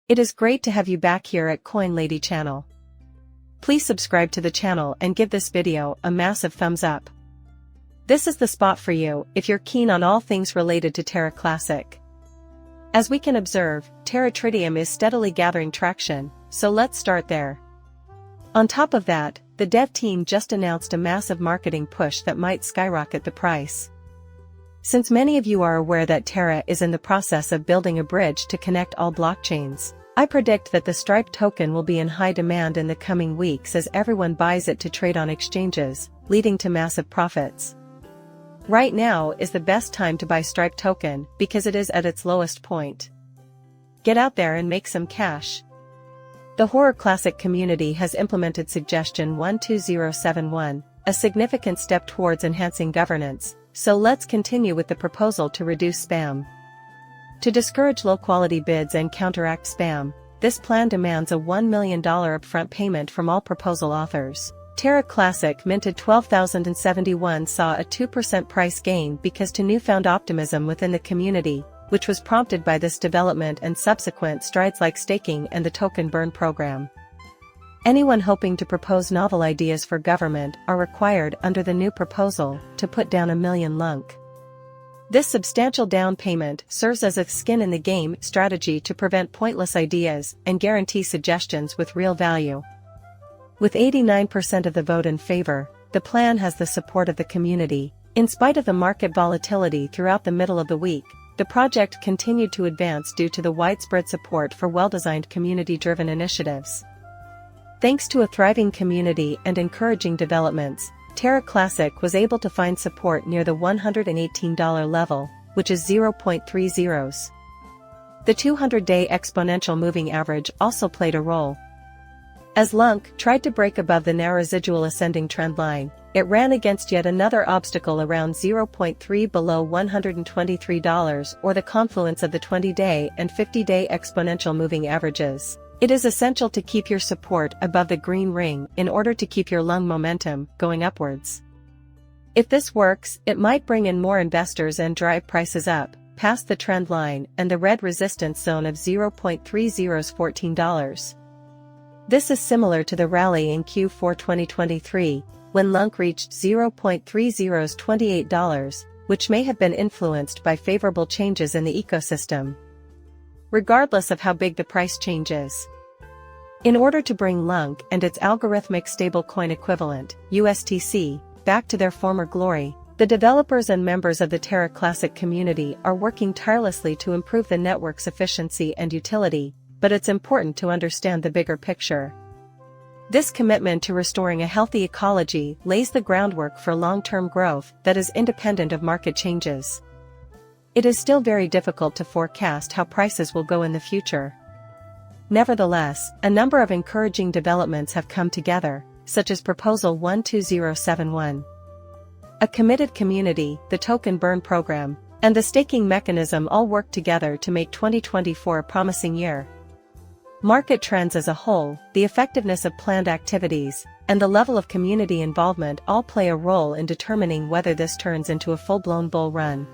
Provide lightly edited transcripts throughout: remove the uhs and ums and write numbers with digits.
It is great to have you back here at Coin Lady channel. Please subscribe to the channel and give this video a massive thumbs up. This is the spot for you if you're keen on all things related to Terra Classic. As we can observe, Terra Tritium is steadily gathering traction, so let's start there. On top of that, the dev team just announced a massive marketing push that might skyrocket the price. Since many of you are aware that Terra is in the process of building a bridge to connect all blockchains, I predict that the Stripe token will be in high demand in the coming weeks as everyone buys it to trade on exchanges, leading to massive profits. Right now is the best time to buy Stripe token because it is at its lowest point. Get out there and make some cash. The Horror Classic community has implemented Suggestion 12071, a significant step towards enhancing governance, so let's continue with the proposal to reduce spam. To discourage low-quality bids and counteract spam, this plan demands a $1 million upfront payment from all proposal authors. Terra Classic minted 12,071 saw a 2% price gain because to newfound optimism within the community, which was prompted by this development and subsequent strides like staking and the token burn program. Anyone hoping to propose novel ideas for government are required under the new proposal to put down 1 million Lunc. This substantial down payment serves as a skin-in-the-game strategy to prevent pointless ideas and guarantee suggestions with real value. With 89% of the vote in favor, the plan has the support of the community. In spite of the market volatility throughout the middle of the week, the project continued to advance due to the widespread support for well-designed community-driven initiatives. Thanks to a thriving community and encouraging developments, Terra Classic was able to find support near the $118 level, which is 0.30. The 200-day exponential moving average also played a role. As Lunc tried to break above the now residual ascending trend line, it ran against yet another obstacle around 0.3 below $123 or the confluence of the 20-day and 50-day exponential moving averages. It is essential to keep your support above the green ring in order to keep your Lunc momentum going upwards. If this works, it might bring in more investors and drive prices up, past the trend line and the red resistance zone of 0.30's $14. This is similar to the rally in Q4 2023, when Lunc reached 0.30's $28, which may have been influenced by favorable changes in the ecosystem. Regardless of how big the price change is. In order to bring Lunc and its algorithmic stablecoin equivalent, USTC, back to their former glory, the developers and members of the Terra Classic community are working tirelessly to improve the network's efficiency and utility, but it's important to understand the bigger picture. This commitment to restoring a healthy ecology lays the groundwork for long-term growth that is independent of market changes. It is still very difficult to forecast how prices will go in the future. Nevertheless, a number of encouraging developments have come together, such as Proposal 12071. A committed community, the token burn program, and the staking mechanism all work together to make 2024 a promising year. Market trends as a whole, the effectiveness of planned activities, and the level of community involvement all play a role in determining whether this turns into a full-blown bull run.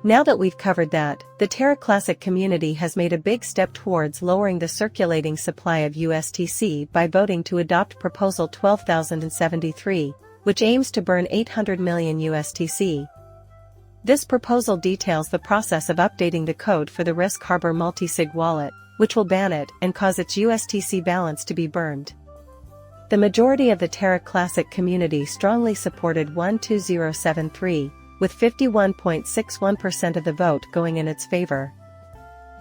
Now that we've covered that, the Terra Classic community has made a big step towards lowering the circulating supply of USTC by voting to adopt Proposal 12,073, which aims to burn 800 million USTC. This proposal details the process of updating the code for the Risk Harbor multisig wallet, which will ban it and cause its USTC balance to be burned. The majority of the Terra Classic community strongly supported 12073, with 51.61% of the vote going in its favor.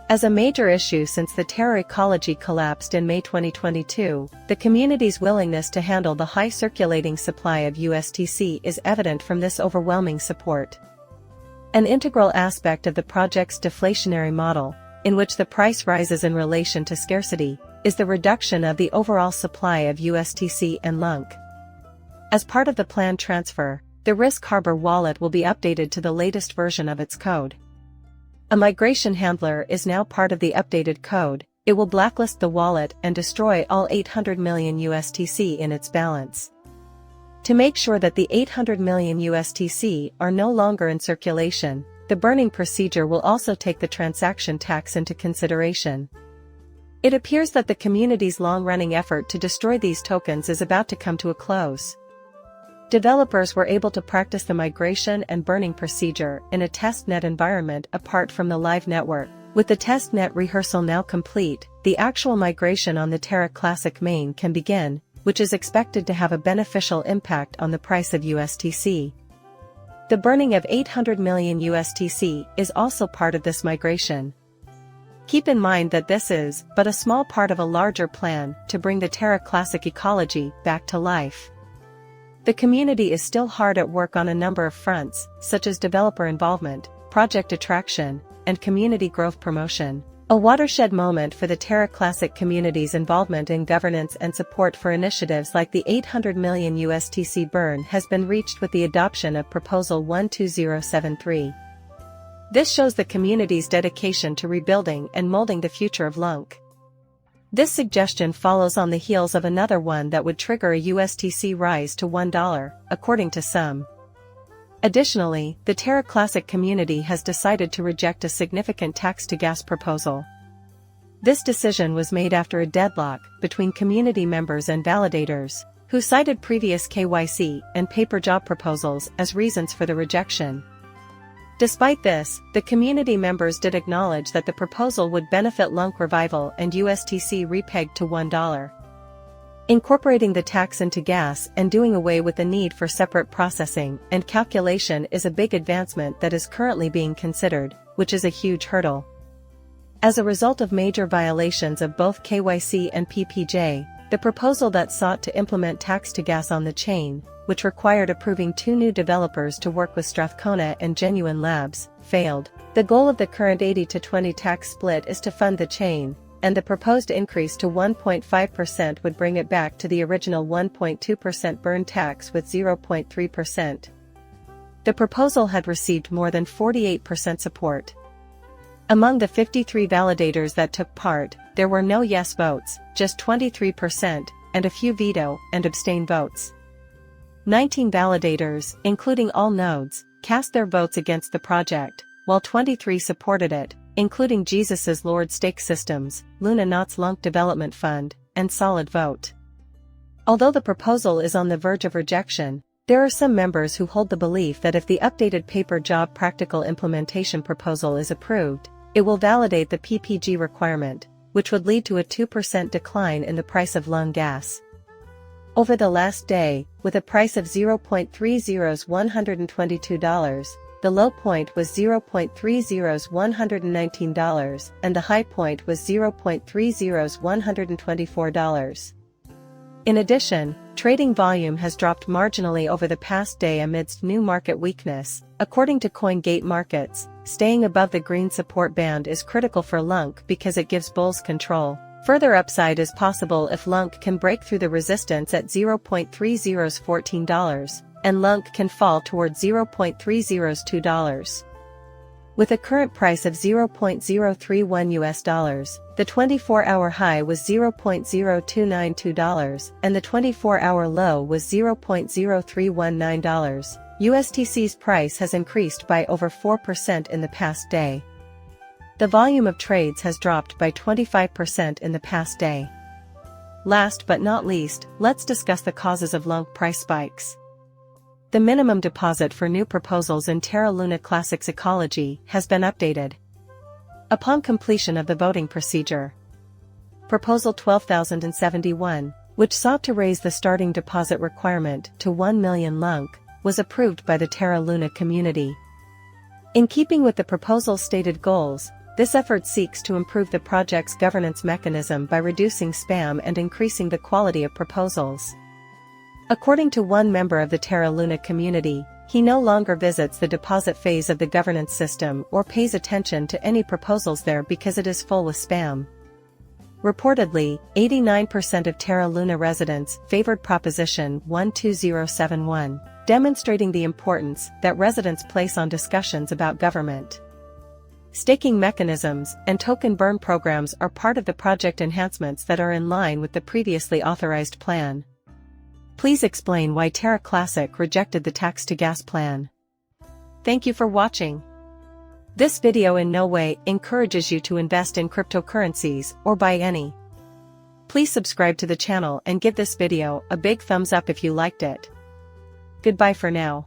As a major issue since the Terra ecology collapsed in May 2022, the community's willingness to handle the high circulating supply of USTC is evident from this overwhelming support. An integral aspect of the project's deflationary model, in which the price rises in relation to scarcity, is the reduction of the overall supply of USTC and Lunc. As part of the planned transfer, the Risk Harbor wallet will be updated to the latest version of its code. A migration handler is now part of the updated code. It will blacklist the wallet and destroy all 800 million USTC in its balance. To make sure that the 800 million USTC are no longer in circulation, the burning procedure will also take the transaction tax into consideration. It appears that the community's long-running effort to destroy these tokens is about to come to a close. Developers were able to practice the migration and burning procedure in a testnet environment apart from the live network. With the testnet rehearsal now complete, the actual migration on the Terra Classic main can begin, which is expected to have a beneficial impact on the price of USTC. The burning of 800 million USTC is also part of this migration. Keep in mind that this is but a small part of a larger plan to bring the Terra Classic ecology back to life. The community is still hard at work on a number of fronts, such as developer involvement, project attraction, and community growth promotion. A watershed moment for the Terra Classic community's involvement in governance and support for initiatives like the 800 million USTC burn has been reached with the adoption of Proposal 12073. This shows the community's dedication to rebuilding and molding the future of Lunc. This suggestion follows on the heels of another one that would trigger a USTC rise to $1, according to some. Additionally, the Terra Classic community has decided to reject a significant tax-to-gas proposal. This decision was made after a deadlock between community members and validators, who cited previous KYC and paper job proposals as reasons for the rejection. Despite this, the community members did acknowledge that the proposal would benefit Lunc revival and USTC repegged to $1. Incorporating the tax into gas and doing away with the need for separate processing and calculation is a big advancement that is currently being considered, which is a huge hurdle. As a result of major violations of both KYC and PPJ, the proposal that sought to implement tax to gas on the chain, which required approving 2 new developers to work with Strathcona and Genuine Labs, failed. The goal of the current 80-20 tax split is to fund the chain, and the proposed increase to 1.5% would bring it back to the original 1.2% burn tax with 0.3%. The proposal had received more than 48% support. Among the 53 validators that took part, there were no yes votes, just 23%, and a few veto and abstain votes. 19 validators, including all nodes, cast their votes against the project, while 23 supported it, including Jesus's Lord Stake Systems, Luna Knott's Lunc Development Fund, and Solid Vote. Although the proposal is on the verge of rejection, there are some members who hold the belief that if the updated paper job practical implementation proposal is approved, it will validate the PPG requirement, which would lead to a 2% decline in the price of lung gas. Over the last day, with a price of $0.30 the low point was $0.30 $119 and the high point was $0.30 $124. In addition, trading volume has dropped marginally over the past day amidst new market weakness. According to CoinGate Markets, staying above the green support band is critical for Lunc because it gives bulls control. Further upside is possible if Lunc can break through the resistance at $0.30 $14, and Lunc can fall toward $0.30 $2. With a current price of $0.031, the 24-hour high was $0.0292 and the 24-hour low was $0.0319. USTC's price has increased by over 4% in the past day. The volume of trades has dropped by 25% in the past day. Last but not least, let's discuss the causes of Lunc price spikes. The minimum deposit for new proposals in Terra Luna Classic's ecology has been updated. Upon completion of the voting procedure, Proposal 12,071, which sought to raise the starting deposit requirement to 1 million Lunc, was approved by the Terra Luna community. In keeping with the proposal's stated goals, this effort seeks to improve the project's governance mechanism by reducing spam and increasing the quality of proposals. According to one member of the Terra Luna community, he no longer visits the deposit phase of the governance system or pays attention to any proposals there because it is full with spam. Reportedly, 89% of Terra Luna residents favored Proposition 12071, demonstrating the importance that residents place on discussions about government. Staking mechanisms and token burn programs are part of the project enhancements that are in line with the previously authorized plan. Please explain why Terra Classic rejected the tax-to-gas plan. Thank you for watching. This video in no way encourages you to invest in cryptocurrencies or buy any. Please subscribe to the channel and give this video a big thumbs up if you liked it. Goodbye for now.